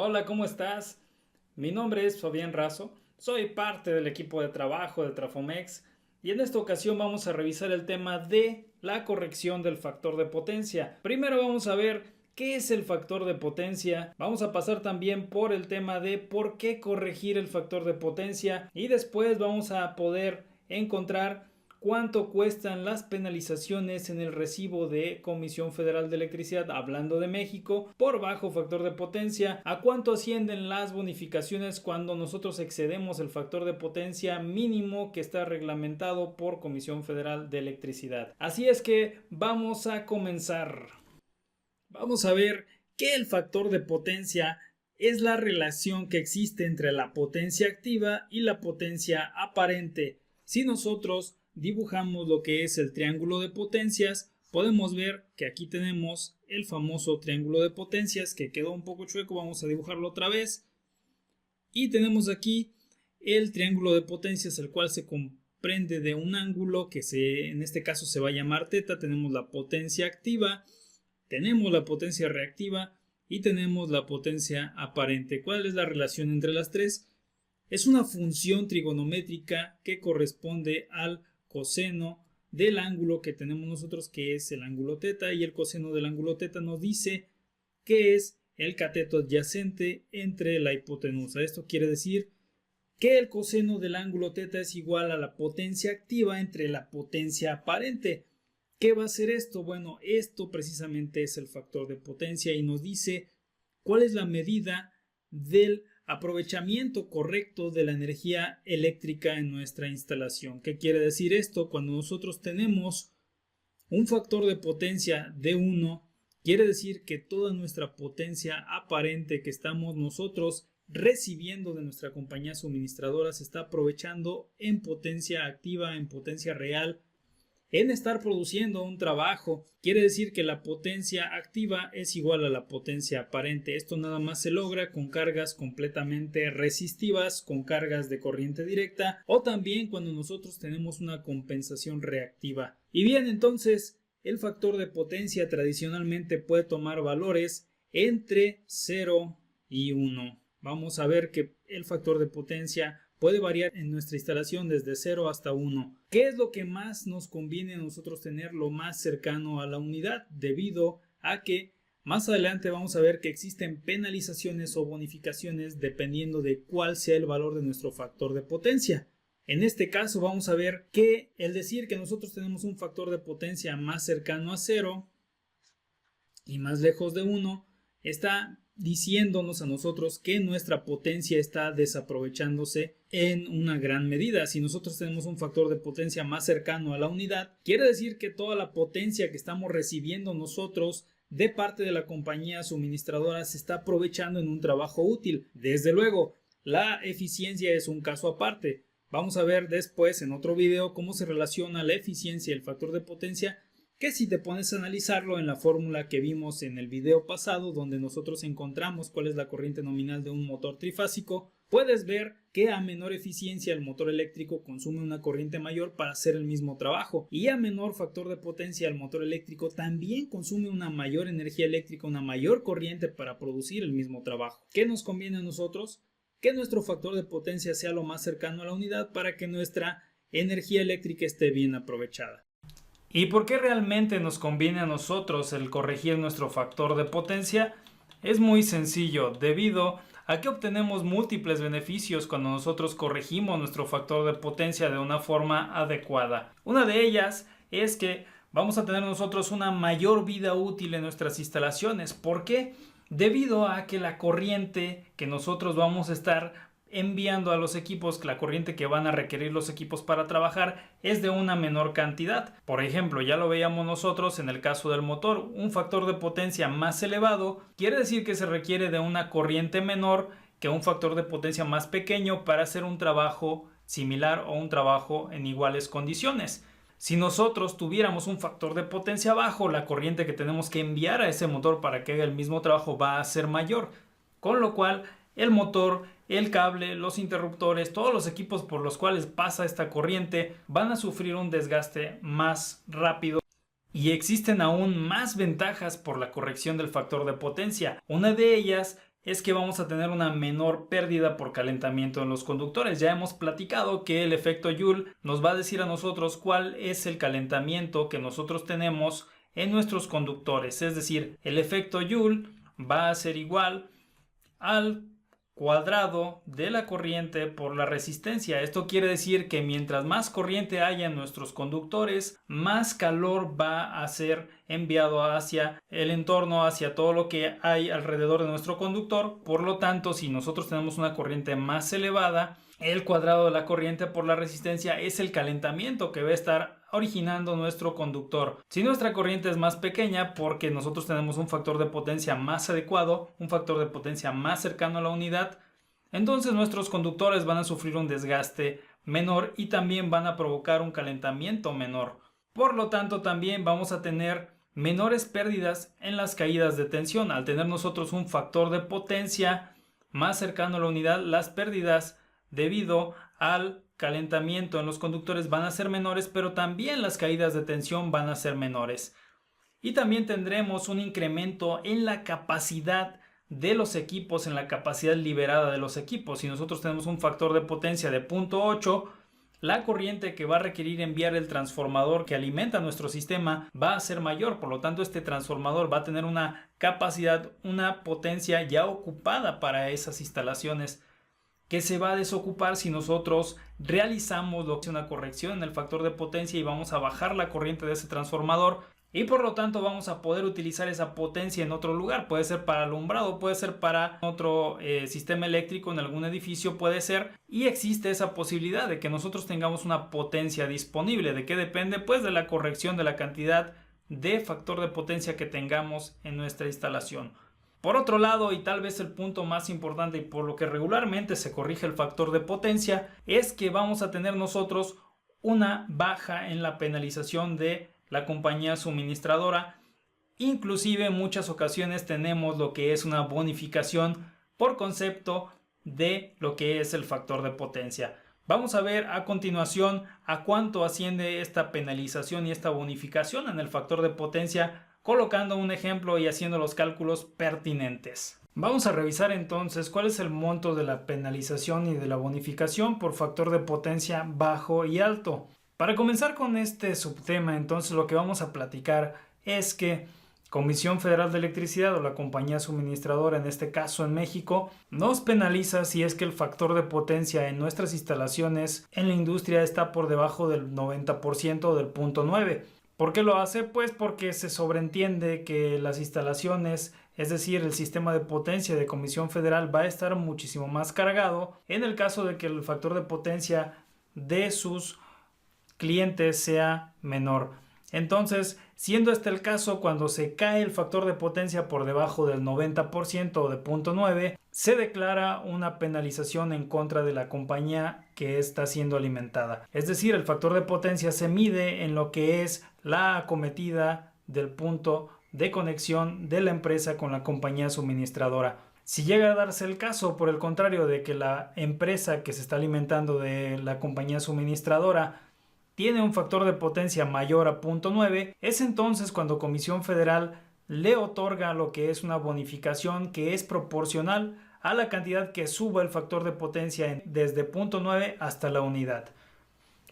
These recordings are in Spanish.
Hola, ¿cómo estás? Mi nombre es Fabián Razo, soy parte del equipo de trabajo de Trafomex y en esta ocasión vamos a revisar el tema de la corrección del factor de potencia. Primero vamos a ver qué es el factor de potencia, vamos a pasar también por el tema de por qué corregir el factor de potencia y después vamos a poder encontrar cuánto cuestan las penalizaciones en el recibo de Comisión Federal de Electricidad, hablando de México, por bajo factor de potencia, a cuánto ascienden las bonificaciones cuando nosotros excedemos el factor de potencia mínimo que está reglamentado por Comisión Federal de Electricidad. Así es que vamos a comenzar. Vamos a ver que el factor de potencia es la relación que existe entre la potencia activa y la potencia aparente. Si nosotros dibujamos lo que es el triángulo de potencias, podemos ver que aquí tenemos el famoso triángulo de potencias que quedó un poco chueco. Vamos a dibujarlo otra vez y tenemos aquí el triángulo de potencias, el cual se comprende de un ángulo que en este caso se va a llamar teta. Tenemos la potencia activa, tenemos la potencia reactiva y tenemos la potencia aparente. ¿Cuál es la relación entre las tres? Es una función trigonométrica que corresponde al coseno del ángulo que tenemos nosotros, que es el ángulo teta, y el coseno del ángulo teta nos dice que es el cateto adyacente entre la hipotenusa. Esto quiere decir que el coseno del ángulo teta es igual a la potencia activa entre la potencia aparente. ¿Qué va a hacer esto? Bueno, esto precisamente es el factor de potencia y nos dice cuál es la medida del aprovechamiento correcto de la energía eléctrica en nuestra instalación. ¿Qué quiere decir esto? Cuando nosotros tenemos un factor de potencia de 1, quiere decir que toda nuestra potencia aparente que estamos nosotros recibiendo de nuestra compañía suministradora se está aprovechando en potencia activa, en potencia real, en estar produciendo un trabajo. Quiere decir que la potencia activa es igual a la potencia aparente. Esto nada más se logra con cargas completamente resistivas, con cargas de corriente directa, o también cuando nosotros tenemos una compensación reactiva. Y bien, entonces el factor de potencia tradicionalmente puede tomar valores entre 0 y 1. Vamos a ver que el factor de potencia puede variar en nuestra instalación desde 0 hasta 1. ¿Qué es lo que más nos conviene a nosotros tener lo más cercano a la unidad? Debido a que más adelante vamos a ver que existen penalizaciones o bonificaciones dependiendo de cuál sea el valor de nuestro factor de potencia. En este caso vamos a ver que el decir que nosotros tenemos un factor de potencia más cercano a 0 y más lejos de 1 está diciéndonos a nosotros que nuestra potencia está desaprovechándose en una gran medida. Si nosotros tenemos un factor de potencia más cercano a la unidad, quiere decir que toda la potencia que estamos recibiendo nosotros de parte de la compañía suministradora se está aprovechando en un trabajo útil. Desde luego, la eficiencia es un caso aparte. Vamos a ver después en otro video cómo se relaciona la eficiencia y el factor de potencia, que si te pones a analizarlo en la fórmula que vimos en el video pasado, donde nosotros encontramos cuál es la corriente nominal de un motor trifásico, puedes ver que a menor eficiencia el motor eléctrico consume una corriente mayor para hacer el mismo trabajo, y a menor factor de potencia el motor eléctrico también consume una mayor energía eléctrica, una mayor corriente para producir el mismo trabajo. ¿Qué nos conviene a nosotros? Que nuestro factor de potencia sea lo más cercano a la unidad para que nuestra energía eléctrica esté bien aprovechada. ¿Y por qué realmente nos conviene a nosotros el corregir nuestro factor de potencia? Es muy sencillo, debido a que obtenemos múltiples beneficios cuando nosotros corregimos nuestro factor de potencia de una forma adecuada. Una de ellas es que vamos a tener nosotros una mayor vida útil en nuestras instalaciones. ¿Por qué? Debido a que la corriente que nosotros vamos a estar enviando a los equipos, la corriente que van a requerir los equipos para trabajar es de una menor cantidad. Por ejemplo, ya lo veíamos nosotros en el caso del motor, un factor de potencia más elevado quiere decir que se requiere de una corriente menor que un factor de potencia más pequeño para hacer un trabajo similar o un trabajo en iguales condiciones. Si nosotros tuviéramos un factor de potencia bajo, la corriente que tenemos que enviar a ese motor para que haga el mismo trabajo va a ser mayor, con lo cual el motor, el cable, los interruptores, todos los equipos por los cuales pasa esta corriente van a sufrir un desgaste más rápido. Y existen aún más ventajas por la corrección del factor de potencia. Una de ellas es que vamos a tener una menor pérdida por calentamiento en los conductores. Ya hemos platicado que el efecto Joule nos va a decir a nosotros cuál es el calentamiento que nosotros tenemos en nuestros conductores. Es decir, el efecto Joule va a ser igual al cuadrado de la corriente por la resistencia. Esto quiere decir que mientras más corriente haya en nuestros conductores, más calor va a ser enviado hacia el entorno, hacia todo lo que hay alrededor de nuestro conductor. Por lo tanto, si nosotros tenemos una corriente más elevada, el cuadrado de la corriente por la resistencia es el calentamiento que va a estar originando nuestro conductor. Si nuestra corriente es más pequeña, porque nosotros tenemos un factor de potencia más adecuado, un factor de potencia más cercano a la unidad, entonces nuestros conductores van a sufrir un desgaste menor y también van a provocar un calentamiento menor. Por lo tanto, también vamos a tener menores pérdidas en las caídas de tensión. Al tener nosotros un factor de potencia más cercano a la unidad, las pérdidas debido al calentamiento en los conductores van a ser menores, pero también las caídas de tensión van a ser menores. Y también tendremos un incremento en la capacidad de los equipos, en la capacidad liberada de los equipos. Si nosotros tenemos un factor de potencia de 0.8, la corriente que va a requerir enviar el transformador que alimenta nuestro sistema va a ser mayor. Por lo tanto, este transformador va a tener una capacidad, una potencia ya ocupada para esas instalaciones, que se va a desocupar si nosotros realizamos una corrección en el factor de potencia y vamos a bajar la corriente de ese transformador, y por lo tanto vamos a poder utilizar esa potencia en otro lugar. Puede ser para alumbrado, puede ser para otro sistema eléctrico en algún edificio, puede ser, y existe esa posibilidad de que nosotros tengamos una potencia disponible. ¿De qué depende? Pues de la corrección de la cantidad de factor de potencia que tengamos en nuestra instalación. Por otro lado, y tal vez el punto más importante y por lo que regularmente se corrige el factor de potencia, es que vamos a tener nosotros una baja en la penalización de la compañía suministradora. Inclusive en muchas ocasiones tenemos lo que es una bonificación por concepto de lo que es el factor de potencia. Vamos a ver a continuación a cuánto asciende esta penalización y esta bonificación en el factor de potencia, colocando un ejemplo y haciendo los cálculos pertinentes. Vamos a revisar entonces cuál es el monto de la penalización y de la bonificación por factor de potencia bajo y alto. Para comenzar con este subtema, entonces lo que vamos a platicar es que Comisión Federal de Electricidad, o la compañía suministradora, en este caso en México, nos penaliza si es que el factor de potencia en nuestras instalaciones en la industria está por debajo del 90% del 0.9. ¿Por qué lo hace? Pues porque se sobreentiende que las instalaciones, es decir, el sistema de potencia de Comisión Federal, va a estar muchísimo más cargado en el caso de que el factor de potencia de sus clientes sea menor. Entonces, siendo este el caso, cuando se cae el factor de potencia por debajo del 90% o de 0.9, se declara una penalización en contra de la compañía que está siendo alimentada. Es decir, el factor de potencia se mide en lo que es la acometida del punto de conexión de la empresa con la compañía suministradora. Si llega a darse el caso, por el contrario, de que la empresa que se está alimentando de la compañía suministradora tiene un factor de potencia mayor a 0.9, es entonces cuando Comisión Federal le otorga lo que es una bonificación que es proporcional a la cantidad que suba el factor de potencia desde 0.9 hasta la unidad.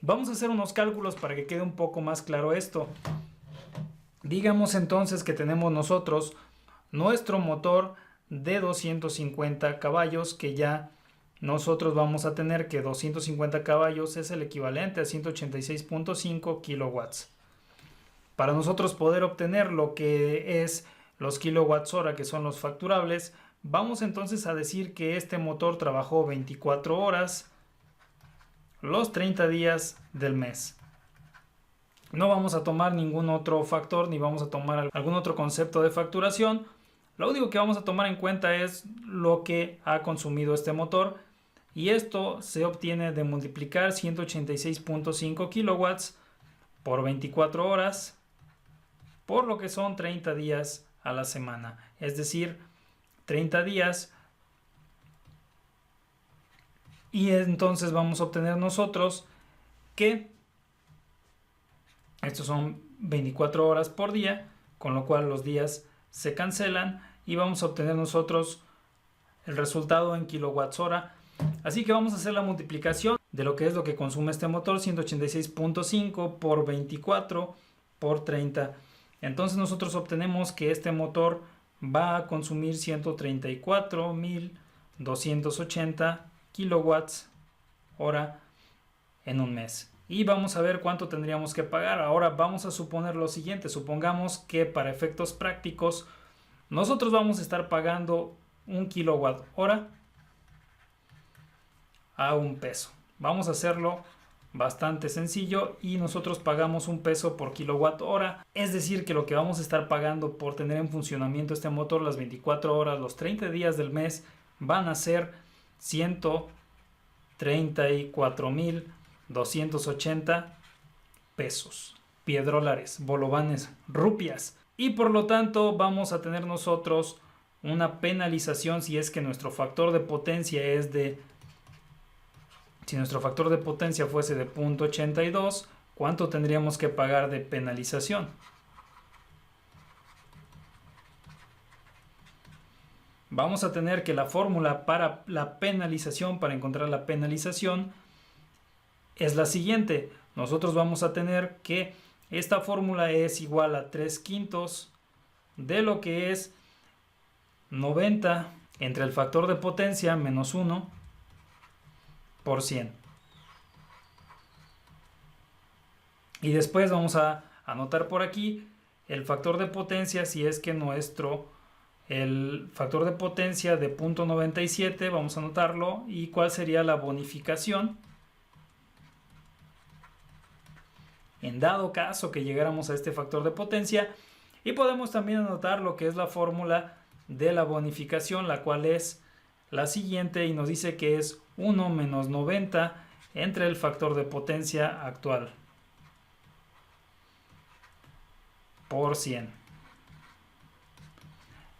Vamos a hacer unos cálculos para que quede un poco más claro esto. Digamos entonces que tenemos nosotros nuestro motor de 250 caballos, que ya nosotros vamos a tener que 250 caballos es el equivalente a 186.5 kilowatts. Para nosotros poder obtener lo que es los kilowatts hora, que son los facturables, vamos entonces a decir que este motor trabajó 24 horas los 30 días del mes. No vamos a tomar ningún otro factor ni vamos a tomar algún otro concepto de facturación. Lo único que vamos a tomar en cuenta es lo que ha consumido este motor, y esto se obtiene de multiplicar 186.5 kilowatts por 24 horas por lo que son 30 días a la semana, es decir, 30 días, y entonces vamos a obtener nosotros que estos son 24 horas por día, con lo cual los días se cancelan y vamos a obtener nosotros el resultado en kilowatts hora. Así que vamos a hacer la multiplicación de lo que es lo que consume este motor, 186.5 por 24 por 30. Entonces nosotros obtenemos que este motor va a consumir 134.280 kilowatts hora en un mes. Y vamos a ver cuánto tendríamos que pagar. Ahora vamos a suponer lo siguiente. Supongamos que para efectos prácticos nosotros vamos a estar pagando 1 kilowatt hora a $1. Vamos a hacerlo bastante sencillo y nosotros pagamos $1 por kilowatt hora. Es decir, que lo que vamos a estar pagando por tener en funcionamiento este motor las 24 horas, los 30 días del mes, van a ser 134.280 pesos, piedrólares, bolovanes, rupias. Y por lo tanto vamos a tener nosotros una penalización si es que nuestro factor de potencia es de... Si nuestro factor de potencia fuese de 0.82, ¿cuánto tendríamos que pagar de penalización? Vamos a tener que la fórmula para la penalización, para encontrar la penalización, es la siguiente. Nosotros vamos a tener que esta fórmula es igual a 3/5 de lo que es 90 entre el factor de potencia menos 1 por 100. Y después vamos a anotar por aquí el factor de potencia si es que el factor de potencia de 0.97, vamos a anotarlo, y cuál sería la bonificación en dado caso que llegáramos a este factor de potencia. Y podemos también anotar lo que es la fórmula de la bonificación, la cual es la siguiente y nos dice que es 1 menos 90 entre el factor de potencia actual por 100.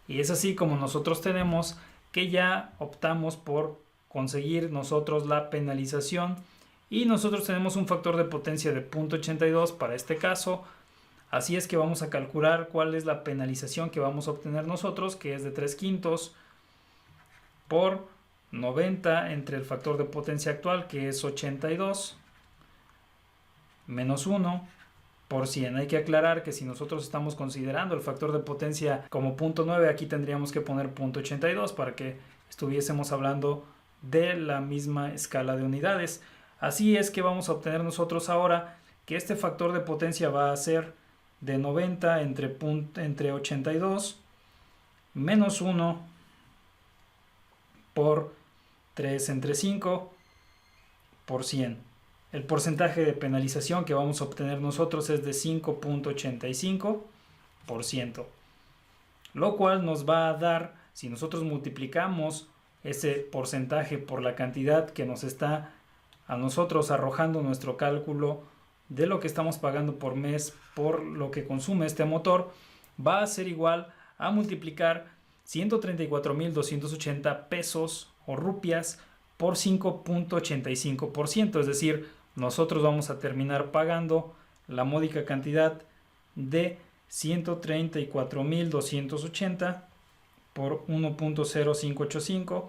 Y es así como nosotros tenemos que ya optamos por conseguir nosotros la penalización y nosotros tenemos un factor de potencia de 0.82 para este caso. Así es que vamos a calcular cuál es la penalización que vamos a obtener nosotros, que es de 3/5 por 90 entre el factor de potencia actual, que es 82, menos 1 por 100. Hay que aclarar que si nosotros estamos considerando el factor de potencia como 0.9, aquí tendríamos que poner 0.82 para que estuviésemos hablando de la misma escala de unidades. Así es que vamos a obtener nosotros ahora que este factor de potencia va a ser de 90 entre 82 menos 1 por 3 entre 5 por 100. El porcentaje de penalización que vamos a obtener nosotros es de 5.85%, lo cual nos va a dar, si nosotros multiplicamos ese porcentaje por la cantidad que nos está a nosotros arrojando nuestro cálculo de lo que estamos pagando por mes por lo que consume este motor, va a ser igual a multiplicar 134.280 pesos o rupias por 5.85%, es decir, nosotros vamos a terminar pagando la módica cantidad de 134.280 por 1.0585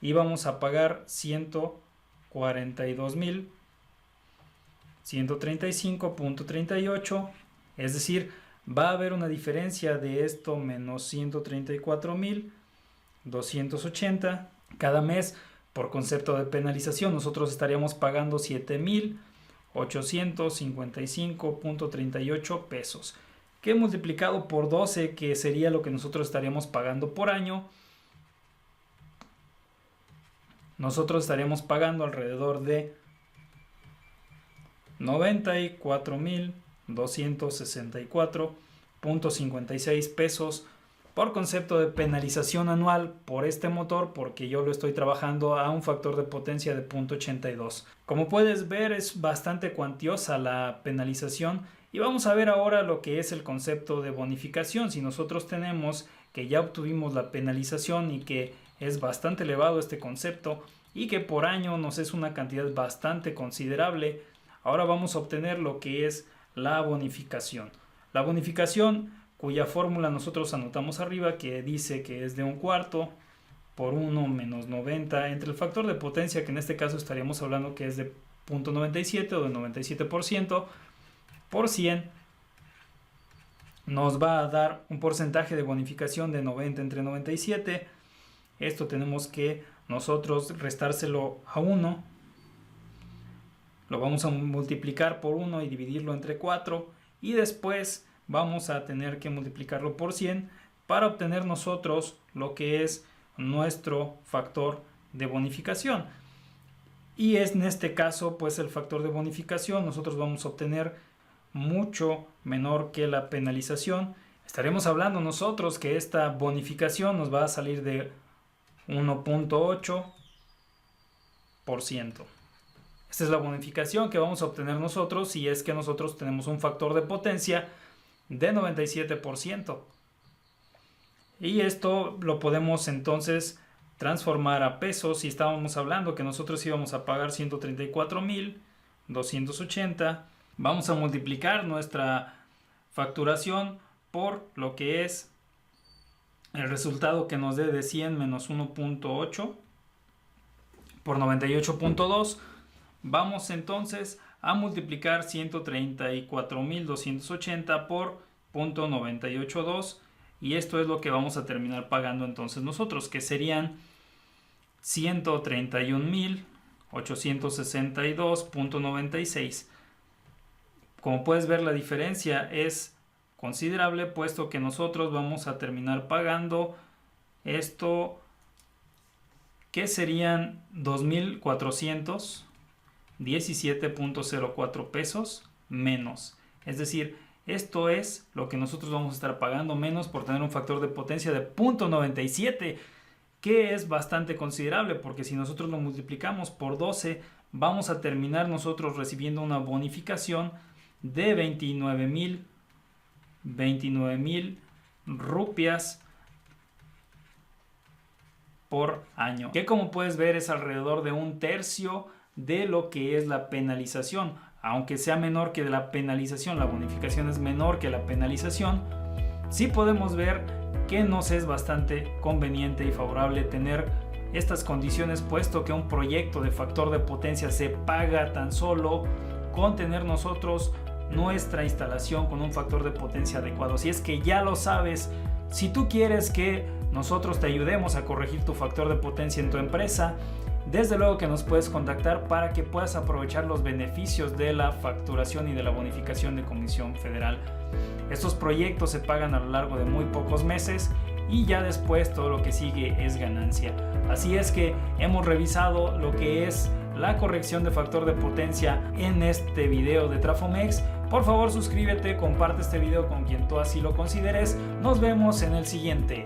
y vamos a pagar 142.135.38, es decir, va a haber una diferencia de esto menos 134.280 cada mes. Por concepto de penalización, nosotros estaríamos pagando 7.855.38 pesos, que multiplicado por 12, que sería lo que nosotros estaríamos pagando por año, nosotros estaríamos pagando alrededor de 94.264.56 pesos por concepto de penalización anual por este motor, porque yo lo estoy trabajando a un factor de potencia de 0.82. Como puedes ver, es bastante cuantiosa la penalización y vamos a ver ahora lo que es el concepto de bonificación. Si nosotros tenemos que ya obtuvimos la penalización y que es bastante elevado este concepto y que por año nos es una cantidad bastante considerable, ahora vamos a obtener lo que es la bonificación. La bonificación, cuya fórmula nosotros anotamos arriba, que dice que es de 1/4 por 1 menos 90 entre el factor de potencia, que en este caso estaríamos hablando que es de 0.97 o de 97%, por 100, nos va a dar un porcentaje de bonificación de 90 entre 97. Esto tenemos que nosotros restárselo a 1. Lo vamos a multiplicar por 1 y dividirlo entre 4. Y después vamos a tener que multiplicarlo por 100 para obtener nosotros lo que es nuestro factor de bonificación. Y es en este caso, pues el factor de bonificación nosotros vamos a obtener mucho menor que la penalización. Estaremos hablando nosotros que esta bonificación nos va a salir de 1.8%. Esta es la bonificación que vamos a obtener nosotros si es que nosotros tenemos un factor de potencia de 97%. Y esto lo podemos entonces transformar a pesos. Si estábamos hablando que nosotros íbamos a pagar 134.280, vamos a multiplicar nuestra facturación por lo que es el resultado que nos dé de 100 menos 1.8 por 98.2. Vamos entonces a multiplicar 134.280 por 0.982 y esto es lo que vamos a terminar pagando entonces nosotros, que serían 131.862.96. Como puedes ver, la diferencia es considerable, puesto que nosotros vamos a terminar pagando esto, que serían 2.417.04 pesos menos. Es decir, esto es lo que nosotros vamos a estar pagando menos por tener un factor de potencia de 0.97, que es bastante considerable, porque si nosotros lo multiplicamos por 12, vamos a terminar nosotros recibiendo una bonificación de 29.000 rupias por año, que como puedes ver es alrededor de 1/3 de lo que es la penalización. Aunque sea menor que la penalización, la bonificación es menor que la penalización, sí podemos ver que nos es bastante conveniente y favorable tener estas condiciones, puesto que un proyecto de factor de potencia se paga tan solo con tener nosotros nuestra instalación con un factor de potencia adecuado. Si es que ya lo sabes, si tú quieres que nosotros te ayudemos a corregir tu factor de potencia en tu empresa, desde luego que nos puedes contactar para que puedas aprovechar los beneficios de la facturación y de la bonificación de Comisión Federal. Estos proyectos se pagan a lo largo de muy pocos meses y ya después todo lo que sigue es ganancia. Así es que hemos revisado lo que es la corrección de factor de potencia en este video de Trafomex. Por favor, suscríbete, comparte este video con quien tú así lo consideres. Nos vemos en el siguiente.